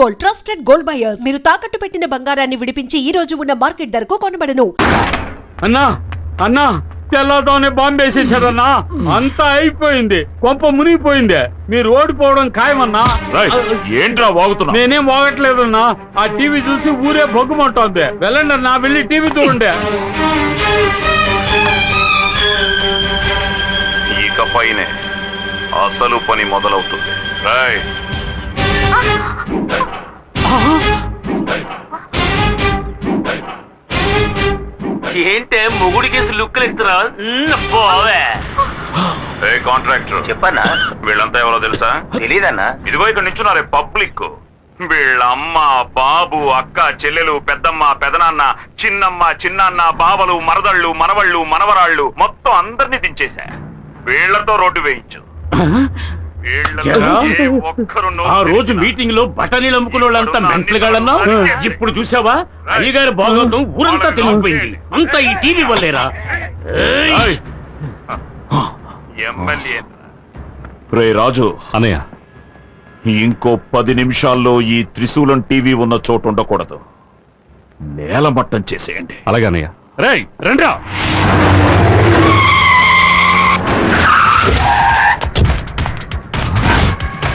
Gold, trusted gold buyers. మీరు తాకట్టు పెట్టిన బంగారాన్ని విడిపించి ఈ రోజు ఉన్న మార్కెట్ ధరకు కొనబడను. అన్నా అన్నా తెల్లతోనే బాంబు వేసేసాడన్నా, అంతా అయిపోయింది, కొంప మునిగిపోయింది. మీరు ఓడిపోవడం ఖాయమన్నా. ఏంట్రా వాగుతున్నా? నేనేం వాగట్లేదన్నా, ఆ టీవీ చూసి ఊరే బొగ్గుమంటోంది. వెళ్ళండి అన్నా, వెళ్ళి టీవీ చూడండి. ఇకపైనే అసలు పని మొదలవుతుంది. రాయ్ ఏంటే మొగుడికేసి లుక్కులు ఇస్తున్నా? కాంట్రాక్టర్ చెప్పన్నా. వీళ్ళంతా ఎవరో తెలుసా? తెలీదన్నా. ఇదిగో ఇక్కడ నించున్నారే పబ్లిక్. వీళ్ళ అమ్మ, బాబు, అక్క, చెల్లెలు, పెద్దమ్మ, పెదనాన్న, చిన్నమ్మ, చిన్నాన్న, బావలు, మరదళ్ళు, మనవళ్ళు, మనవరాళ్ళు మొత్తం అందరినీ దించేశా. వీళ్లతో రోడ్డు వేయించు. ఆ రోజు మీటింగ్ లో బఠానీలు అమ్ముకున్న వాళ్ళంతా మెంట్లుగాళ్ళన్నా, ఇప్పుడు చూసావా అయ్యగారి భాగవతం ఊరంతా తెలిసిపోయింది. అంతా ఈ టీవీ వల్లేరా. ఎమ్మెల్యే రే రాజు అన్నయ్య, ఇంకో 10 నిమిషాల్లో ఈ త్రిశూలం టీవీ ఉన్న చోటు ఉండకూడదు. నేలమట్టం చేసేయండి. అలాగే అన్నయ్య. రేయ్ రండ్రా.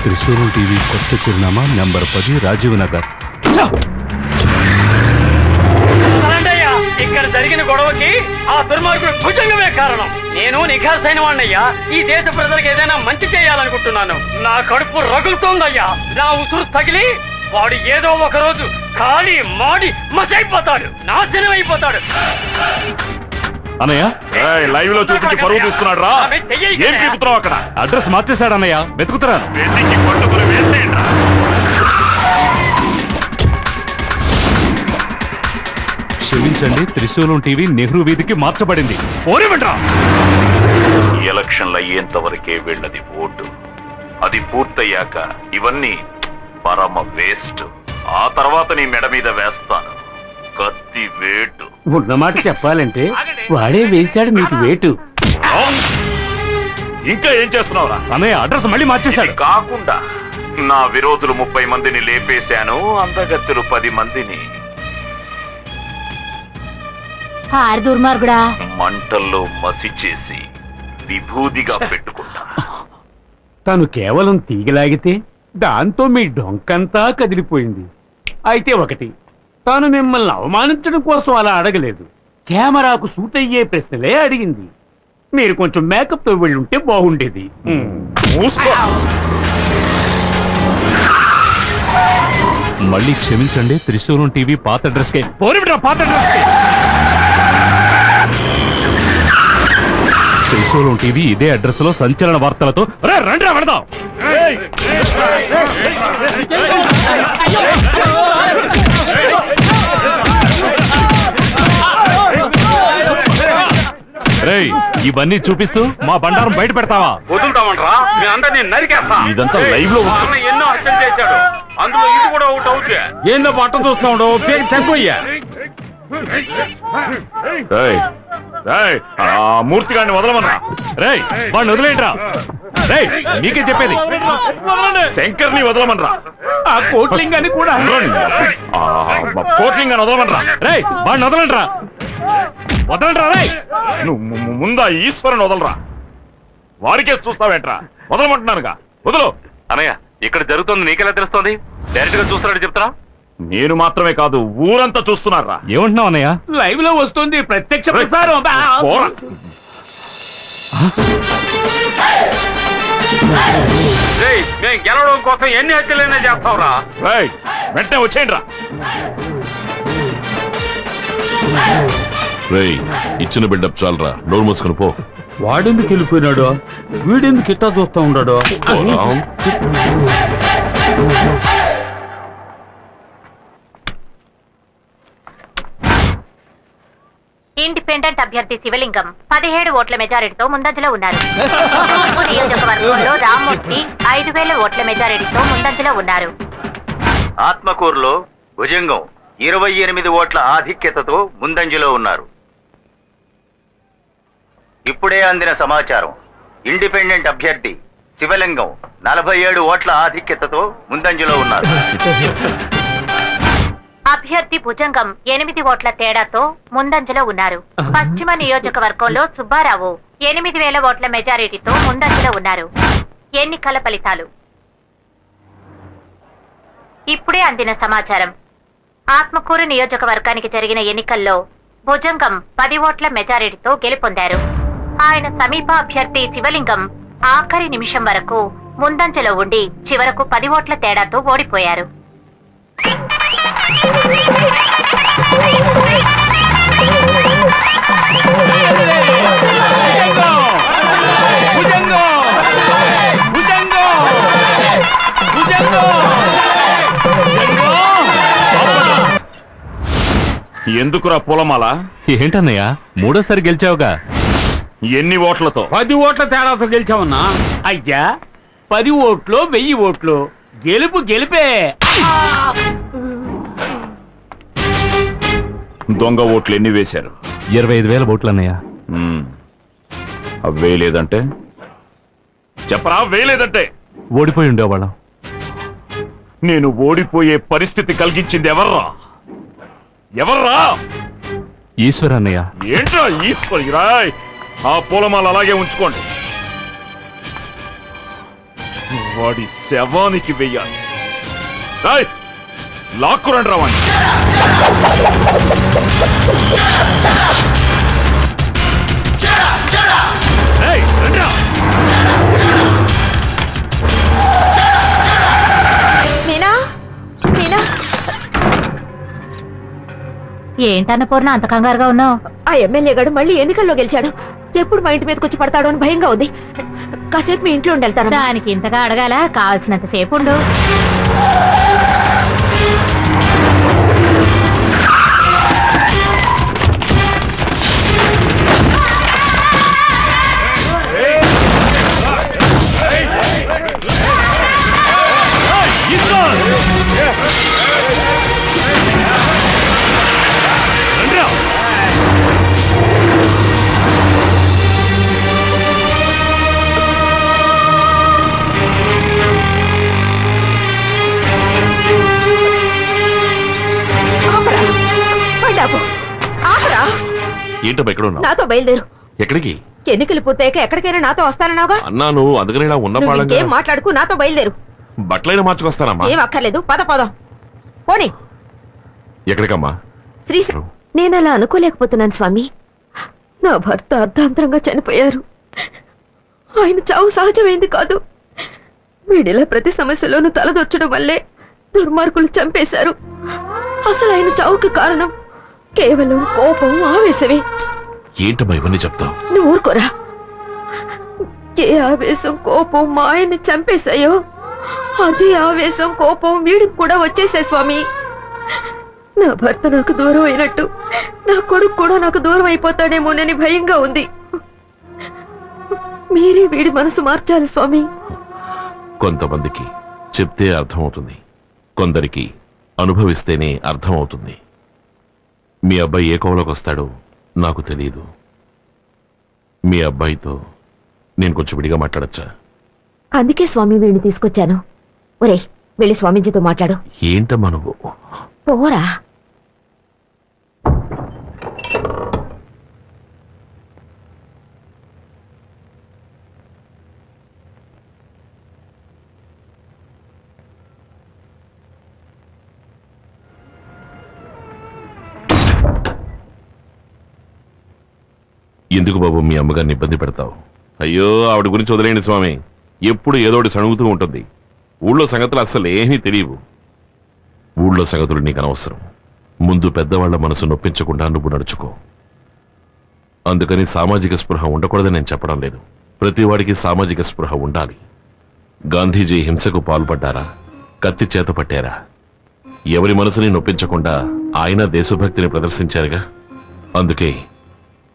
త్రిశూలం టీవీ కొత్త చిరునామా నంబర్ 10 రాజీవ్ నగర్. ఇక్కడ జరిగిన గొడవకి ఆ దుర్మార్గుడు భుజంగమే కారణం. నేను నిఖార్సైన వాణ్ణయ్యా. ఈ దేశ ప్రజలకు ఏదైనా మంచి చేయాలనుకుంటున్నాను. నా కడుపు రగులుతోందయ్యా. నా ఉసురు తగిలి వాడు ఏదో ఒక రోజు ఖాళీ మాడి మసైపోతాడు, నాశనం అయిపోతాడు. అన్నయ్య, లైవ్ లో చూపించి పరువు తీసుకున్నాడు రా. ఏం పీకుతున్నావు అక్కడ? అడ్రస్ మార్చేశాడు అన్నయ్య, వెతుకుతున్నాను. క్షమించండి, త్రిశూలం టీవీ నెహ్రూ వీధికి మార్చబడింది. ఎలక్షన్లు అయ్యేంత వరకే వీళ్ళది ఓటు. అది పూర్తయ్యాక ఇవన్నీ పరమ వేస్ట్. ఆ తర్వాత నీ మెడ మీద వేస్తాను కత్తి వేటు. ఉన్నమాట చెప్పాలంటే వాడే వేశాడు మీకు వేటు. ఇంకా ఏం చేస్తున్నావురా? అన్నయ్య, అడ్రస్ మళ్ళీ మార్చేశాడు. కాకుండా నా విరోధులు 30 మందిని లేపేశాను, అందగత్తులు 10 మందిని. దుర్మార్గుడా, మంటల్లో మసి చేసి విభూదిగా పెట్టుకుంటా. తను కేవలం తీగలాగితే దాంతో మీ డొంకంతా కదిలిపోయింది. అయితే ఒకటి, తాను మిమ్మల్ని అవమానించడం కోసం అలా అడగలేదు, కెమెరాకు సూట్ అయ్యే ప్రశ్నలే అడిగింది. మీరు కొంచెం మేకప్ తో వెళ్ళుంటే బాగుండేది. మళ్ళీ క్షమించండి, త్రిశూలం టీవీ పాత అడ్రస్ కే. పాత అడ్రస్ కే. త్రిశూలం టీవీ ఇదే అడ్రస్ లో సంచలన వార్తలతో రండి పెడదాం. రేయ్, ఇవన్నీ చూపిస్తూ మా బండారం బయట పెడతావా? వదులుతామంటరా? మీ అందరినీ నరికేస్తా. ఇదంతా లైవ్ లో వస్తుంది. ఎన్నో హత్యలు చేశాడు, అందులో ఇది కూడా ఒకటి అవుతుంది. ఏందో పట్టం చూస్తా ఉండవు, చనిపోయా. మూర్తిగాడిని వదలమన్నా. రేయ్, వాడిని వదిలేంట్రా. రేయ్, మీకే చెప్పేది. శంకర్ని వదలమనరా. ఆ కోట్లింగాన్ని కూడా కోట్లింగాన్ని వదలమనరా. రేయ్, వాడిని వదలంట్రా. వదలంట్రా. రేయ్, నువ్వు ముందా ఈశ్వరుని వదలరా. వాడికే చూస్తావేంట్రా? వదలమంటున్నానుగా, వదలు. అన్నయ్య, ఇక్కడ జరుగుతుంది నీకెలా తెలుస్తోంది? డైరెక్ట్ గా చూస్తున్నాడు చెప్తారా? నేను మాత్రమే కాదు, ఊరంతా చూస్తున్నారా. ఏమంటున్నావు అన్నయ్య? లైవ్ లో వస్తుంది ప్రత్యక్ష ప్రసారం. మేము గెలవడం కోసం ఎన్ని హత్యలైనా చేస్తావురా. వెంటనే వచ్చేయండి రా. ఇచ్చిన బిల్డప్ చాలరా, నోరు మూసుకుని పో. వాడెందుకు వెళ్ళిపోయినాడు? వీడెందుకు ఇట్టా చూస్తా ఉన్నాడు? ఇండిపెండెంట్ అభ్యర్థి శివలింగం 17 ఓట్ల మెజారిటీతో ముందంజలో ఉన్నారు. నియోజకవర్గంలో రామ్మూర్తి 5000 ఓట్ల మెజారిటీతో ముందంజలో ఉన్నారు. ఆత్మకూరులో భుజంగం 28 ఓట్ల ఆధిక్యతతో ముందంజలో ఉన్నారు. ఇప్పుడే అందిన సమాచారం, ఇండిపెండెంట్ అభ్యర్థి శివలింగం 47 ఓట్ల ఆధిక్యతతో ముందంజలో ఉన్నారు. అభ్యర్థి భుజంగం 8 ఓట్ల తేడాతో ముందంజలో ఉన్నారు. పశ్చిమ నియోజకవర్గంలో సుబ్బారావు 8,000 ఓట్ల మెజారిటీతో ముందంజలో ఉన్నారు. ఎన్నికల ఫలితాలు ఇప్పుడే అందిన సమాచారం. ఆత్మకూరు నియోజకవర్గానికి జరిగిన ఎన్నికల్లో భుజంగం 10 ఓట్ల మెజారిటీతో గెలుపొందారు. ఆయన సమీప అభ్యర్థి శివలింగం ఆఖరి నిమిషం వరకు ముందంజలో ఉండి చివరకు 10 ఓట్ల తేడాతో ఓడిపోయారు. ఎందుకురా పూలమాల? ఏంటన్నయ్య మూడోసారి గెలిచావుగా? ఎన్ని ఓట్లతో? 10 ఓట్ల తేడాతో గెలిచామన్నా. అయ్యా 10 ఓట్లు 1000 ఓట్లు గెలుపు గెలిపే. దొంగ ఓట్లు ఎన్ని వేశారు? 25,000 ఓట్లు అన్నయ్య. అవి వేయలేదంటే చెప్పరా? వేయలేదంటే ఓడిపోయి ఉండేవాళ్ళం. నేను ఓడిపోయే పరిస్థితి కలిగించింది ఎవర్రా? ఎవర్రా? ఈశ్వర్ అన్నయ్య. ఏంట్రా ఈశ్వరి రాయ్? ఆ పూలమాల అలాగే ఉంచుకోండి. వాడి శవానికి వెయ్యాలి. రాయ్ లాక్కురండి రావండి. మీనా మీనా ఏంటన్నపూర్ణ అంత కంగారుగా ఉన్నావు? ఆ ఎమ్మెల్యే గారు మళ్ళీ ఎన్నికల్లో గెలిచాడు. ఎప్పుడు మా ఇంటి మీదకి వచ్చి పడతాడో అని భయంగా ఉంది. కాసేపు మీ ఇంట్లో వెళ్తాను. దానికి ఇంతగా అడగాల? కావాల్సినంత సేపు ఉండు. ఏంటమ్మా ఎక్కడ ఉన్నావు? నాతో బయలుదేరు. ఎక్కడికి? ఎన్నికలు పూర్తయ్యాక ఎక్కడికైనా నాతో వస్తానన్నావుగా. అన్నా నువ్వు అందుకని ఇలా ఉన్న నువ్వు పాడంగా ఇంకేం మాట్లాడుకు, నాతో బయలుదేరు. బట్టలైనా మార్చుకొస్తానమ్మా. ఏం అక్కర్లేదు, పద పదం పోనీ. ఎక్కడికమ్మా? శ్రీశైలం. నేను అలా అనుకోలేకపోతున్నాను స్వామి. నా భర్త అర్ధాంతరంగా చనిపోయారు. ఆయన చావు సహజమైంది కాదు. వీడిలా ప్రతి సమస్యలోనూ తలదొచ్చడం వల్లే దుర్మార్గులు చంపేశారు. అసలు ఆయన చావుకి కారణం కేవలం కోపం, ఆవేశమే. ఏంటమ్మా ఇవన్నీ చెప్తావు? నువ్వు ఊరుకోరా. ఏ ఆవేశం కోపం మా ఆయన్ని చంపేశాయో అదే ఆవేశం కోపం వీడికి కూడా వచ్చేసే స్వామి. నా భర్త నాకు దూరం అయినట్టు నా కొడుకు కూడా నాకు దూరం అయిపోతాడేమోనని భయంగా ఉంది. మీరే వీడి మనసు మార్చాలి స్వామి. కొంతమందికి చెప్తే అర్థమవుతుంది, కొందరికి అనుభవిస్తేనే అర్థమవుతుంది. మీ అబ్బాయి ఏ కోవలోకి వస్తాడో నాకు తెలియదు. మీ అబ్బాయితో నేను కొంచెం విడిగా మాట్లాడచ్చా? అందుకే స్వామి వీడిని తీసుకొచ్చాను. ఒరే వెళ్ళి స్వామీజీతో మాట్లాడు. ఏంటమ్మా నువ్వు? పోరా. ఎందుకు బాబు మీ అమ్మగారిని ఇబ్బంది పెడతావు? అయ్యో ఆవిడ గురించి వదిలేండి స్వామి. ఎప్పుడు ఏదోటి సణుగుతూ ఉంటుంది. ఊళ్ళో సంగతులు అస్సలు ఏమీ తెలియవు. ఊళ్ళో సంగతులు నీకు అనవసరం. ముందు పెద్దవాళ్ల మనసు నొప్పించకుండా నువ్వు నడుచుకో. అందుకని సామాజిక స్పృహ ఉండకూడదని నేను చెప్పడం లేదు. ప్రతివాడికి సామాజిక స్పృహ ఉండాలి. గాంధీజీ హింసకు పాల్పడ్డారా? కత్తి చేత పట్టారా? ఎవరి మనసుని నొప్పించకుండా ఆయన దేశభక్తిని ప్రదర్శించారుగా. అందుకే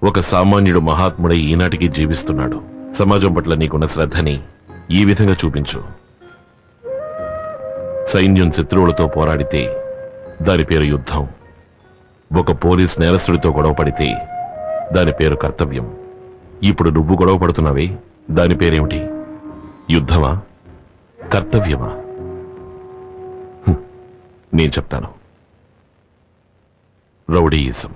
ఒక సామాన్యుడు మహాత్ముడై ఈనాటికి జీవిస్తున్నాడు. సమాజం పట్ల నీకున్న శ్రద్ధని ఈ విధంగా చూపించు. సైన్యం శత్రువులతో పోరాడితే దాని పేరు యుద్ధం. ఒక పోలీస్ నేరస్తుడితో గొడవ పడితే దాని పేరు కర్తవ్యం. ఇప్పుడు నువ్వు గొడవ పడుతున్నావే, దాని పేరేమిటి? యుద్ధమా, కర్తవ్యమా? నేను చెప్తాను. రౌడీయిజం.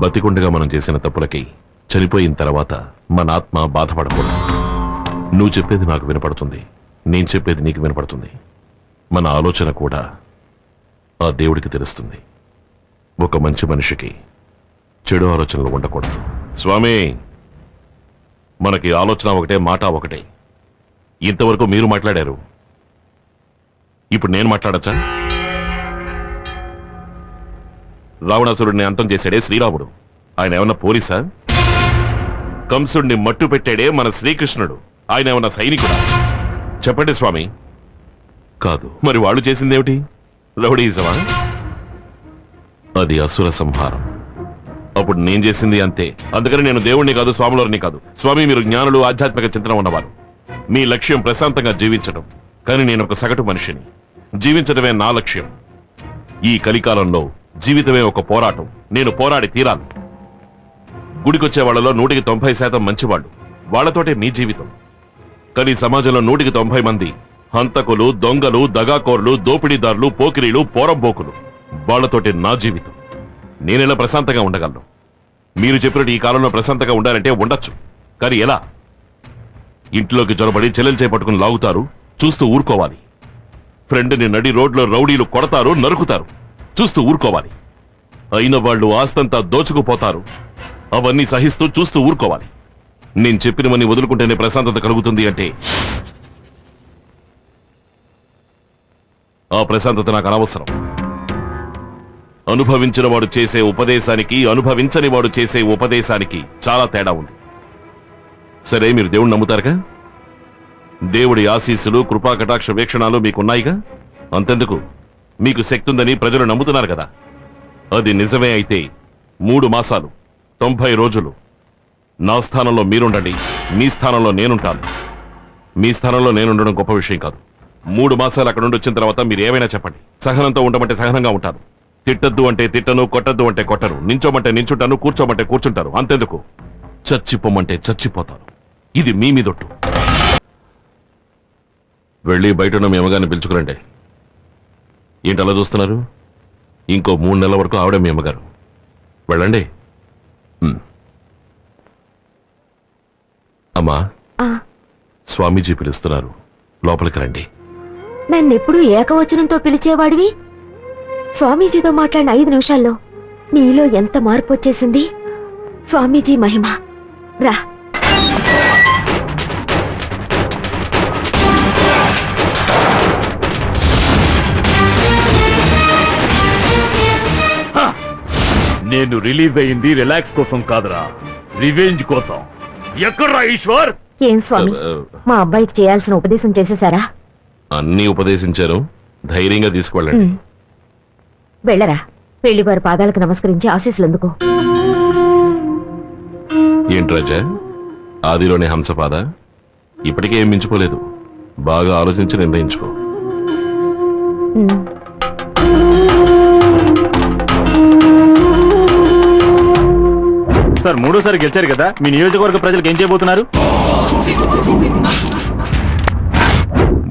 బతికుండగా మనం చేసిన తప్పులకి చనిపోయిన తర్వాత మన ఆత్మ బాధపడకూడదు. నువ్వు చెప్పేది నాకు వినపడుతుంది, నేను చెప్పేది నీకు వినపడుతుంది. మన ఆలోచన కూడా ఆ దేవుడికి తెలుస్తుంది. ఒక మంచి మనిషికి చెడు ఆలోచనలు ఉండకూడదు. స్వామి, మనకి ఆలోచన ఒకటే, మాట ఒకటే. ఇంతవరకు మీరు మాట్లాడారు, ఇప్పుడు నేను మాట్లాడచ్చా? రావణాసురుడిని అంతం చేశాడే శ్రీరాముడు, ఆయన ఏమన్నా పోలీసా? కంసుడిని మట్టు పెట్టాడే మన శ్రీకృష్ణుడు, ఆయన ఏమన్నా సైనికుడా? చెప్పండి స్వామి. కాదు. మరి వాళ్ళు చేసిందేమిటి? రౌడీయిజమా? అది అసుర సంహారం. అప్పుడు నేను చేసింది అంతే. అందుకని నేను దేవుణ్ణి కాదు, స్వాములవారిని కాదు. స్వామి, మీరు జ్ఞానులు, ఆధ్యాత్మిక చింతన ఉన్నవారు. మీ లక్ష్యం ప్రశాంతంగా జీవించడం. కానీ నేను ఒక సగటు మనిషిని. జీవించడమే నా లక్ష్యం. ఈ కలికాలంలో జీవితమే ఒక పోరాటం. నేను పోరాడి తీరాలి. గుడికొచ్చే వాళ్లలో 190% మంచివాళ్ళు. వాళ్లతోటే మీ జీవితం. కానీ సమాజంలో 190 మంది హంతకులు, దొంగలు, దగాకోర్లు, దోపిడీదారులు, పోకిరీలు, పోరంబోకులు. వాళ్లతోటే నా జీవితం. నేనెలా ప్రశాంతంగా ఉండగలను? మీరు చెప్పినట్టు ఈ కాలంలో ప్రశాంతంగా ఉండాలంటే ఉండొచ్చు, కానీ ఎలా? ఇంట్లోకి జొరబడి చెల్లెలు చేపట్టుకుని లాగుతారు, చూస్తూ ఊరుకోవాలి. ఫ్రెండ్ని నడి రోడ్లో రౌడీలు కొడతారు, నరుకుతారు, చూస్తూ ఊరుకోవాలి. అయిన వాళ్ళు ఆస్తంతా దోచుకుపోతారు, అవన్నీ సహిస్తూ చూస్తూ ఊరుకోవాలి. నేను చెప్పినవన్నీ వదులుకుంటేనే ప్రశాంతత కలుగుతుంది అంటే ఆ ప్రశాంతత నాకు అనవసరం. అనుభవించిన వాడు చేసే ఉపదేశానికి, అనుభవించని వాడు చేసే ఉపదేశానికి చాలా తేడా ఉంది. సరే, మీరు దేవుణ్ణి నమ్ముతారుగా? దేవుడి ఆశీస్సులు, కృపా కటాక్ష వీక్షణాలు మీకున్నాయిగా? అంతెందుకు, మీకు శక్తి ఉందని ప్రజలు నమ్ముతున్నారు కదా. అది నిజమే అయితే 3 మాసాలు 90 రోజులు నా స్థానంలో మీరుండండి, మీ స్థానంలో నేనుంటాను. మీ స్థానంలో నేనుండడం గొప్ప విషయం కాదు. 3 మాసాలు అక్కడ నుండి వచ్చిన తర్వాత మీరు ఏమైనా చెప్పండి. సహనంతో ఉండమంటే సహనంగా ఉంటాను, తిట్టద్దు అంటే తిట్టను, కొట్టద్దు అంటే కొట్టను, నించోమంటే నించుంటాను, కూర్చోమంటే కూర్చుంటారు. అంతెందుకు, చచ్చిపోమంటే చచ్చిపోతాను. ఇది మీ మీదొట్టు. వెళ్ళి బయట మీ అమ్మగారిని పిలుచుకురండి. ఏంటి అలా చూస్తున్నారు? ఇంకో 3 నెలల వరకు ఆవిడ మీ అమ్మగారు. వెళ్ళండి. అమ్మా, స్వామీజీ పిలుస్తున్నారు, లోపలికి రండి. నన్నెప్పుడు ఏకవచనంతో పిలిచేవాడివి. స్వామీజీతో మాట్లాడిన 5 నిమిషాల్లో నీలో ఎంత మార్పు వచ్చేసింది. స్వామీజీ మహిమ. రా. నేను రిలీజ్ అయింది రిలాక్స్ కోసం కాదురా, రివెంజ్ కోసం. ఎక్కడ్రా ఈశ్వర్? ఏం స్వామి, మా అబ్బాయికి చేయాల్సిన ఉపదేశం చేసేశారా? అన్నీ ఉపదేశించారు, ధైర్యంగా తీసుకువెళ్ళండి. వెళ్ళరా, పెళ్లి వారి పాదాలకు నమస్కరించి ఆశీస్సులు అందుకో. ఏంటి రాజా, ఆదిలోనే హంసపాద? ఇప్పటికే ఏం మించిపోలేదు. బాగా ఆలోచించి నిర్ణయించుకో. సార్, 3సారి గెలిచారు కదా, మీ నియోజకవర్గ ప్రజలకు ఏం చేయబోతున్నారు?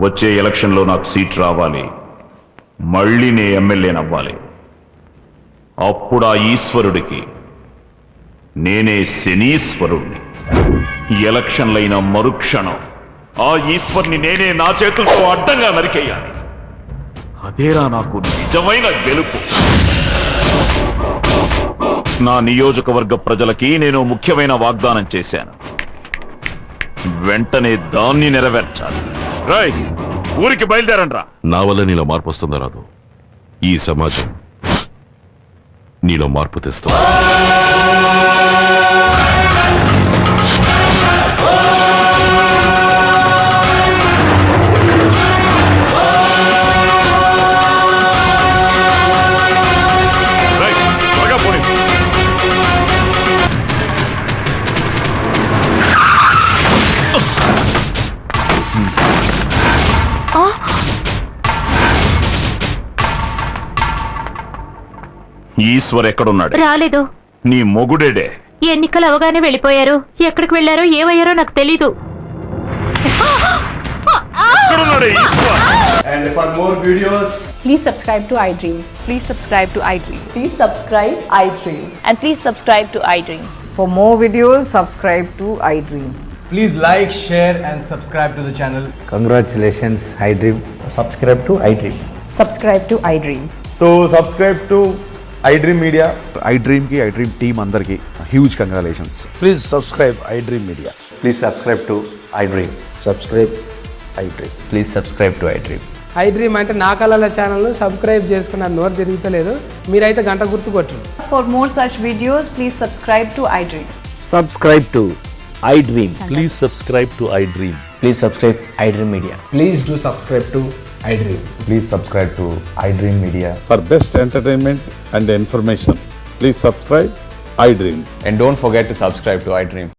వచ్చే ఎలక్షన్లో నాకు సీట్ రావాలి, మళ్ళీ నే ఎమ్మెల్యేనవ్వాలి. అప్పుడు ఆ ఈశ్వరుడికి నేనే శనీశ్వరుణ్ణి. ఎలక్షన్లైన మరుక్షణం ఆ ఈశ్వర్ని నేనే నా చేతులతో అడ్డంగా నరికేయాలి. అదేరా నాకు నిజమైన గెలుపు. నా నియోజకవర్గ ప్రజలకి నేను ముఖ్యమైన వాగ్దానం చేశాను, వెంటనే దాన్ని నెరవేర్చాలి. రాయ్, ఊరికి బయలుదేరండ్రా. నా వల్ల నీలో మార్పు వస్తుందో రాదు, ఈ సమాజం నీలో మార్పు తెస్తుంది. ఈశ్వర్ ఎక్కడున్నాడు? రాలేదు. నీ మొగుడేడే? ఎన్నికలు అవగానే వెళ్ళిపోయారు. ఎక్కడికి వెళ్లారో ఏమయ్యారో నాకు తెలీదు. ఎక్కడున్నాడే Eshwar? And for more videos, Please subscribe to iDream. Please subscribe to iDream. Please subscribe iDream. And please subscribe to iDream. For more videos, subscribe to iDream. Please like, share and subscribe to the channel. Congratulations, iDream. Subscribe to iDream. Subscribe to iDream. So subscribe to iDream Media. iDream ki iDream team andarki huge congratulations. Please subscribe iDream Media. Please subscribe to iDream. Subscribe iDream. Please subscribe to iDream. iDream అంటే నా కళల channel subscribe చేసుకున్న నోరు తిరుగుతలేదు. మీరైతే గంట గుర్తు కొట్టండి. For more such videos, please subscribe to iDream. Subscribe to iDream. Please subscribe to iDream. Please subscribe iDream Media. Please do subscribe to iDream. Please subscribe to iDream Media. For best entertainment and information, please subscribe iDream. And don't forget to subscribe to iDream.